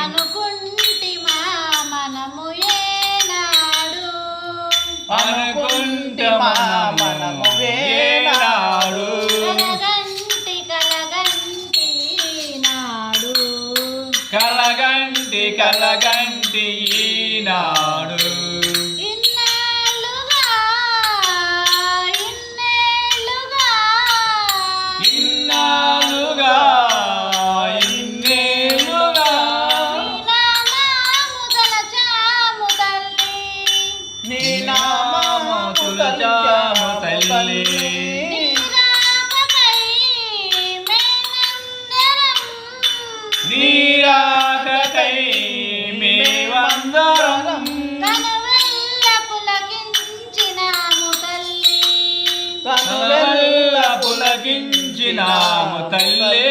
అనుకుంటిమా మనము ఏనాడు అనుకుంటిమా మనము ఏనాడు కలగంటి ఈనాడు ఇన్నాళ్ళుగా నీ నామము తలచాము తల్లి నీ రాకకై మేమందరం కనువెల్ల పులకించినాము పులకించినాము తల్లి